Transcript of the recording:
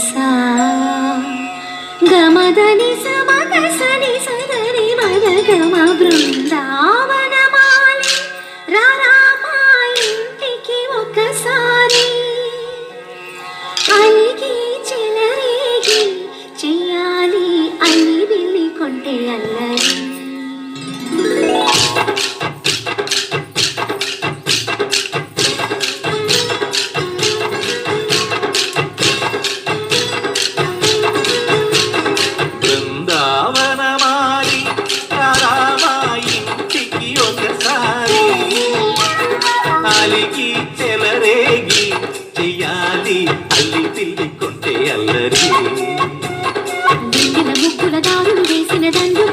సా గమదని సమగ సని సదని మద గమ బృందావనమాలి రామా ఇంటికి ఒకసారి అలిగి చెలరేగి చెయ్యాలి అల్లి బిల్లి కొంటే అల్లరి బృందావనమాలి రామా ఇంటికి ఒకసారి అలిగి చెలరేగి చెయ్యాలి అల్లి పిల్లి కొంటే అల్లరి ముగ్గుల దారులు వేసిన దండు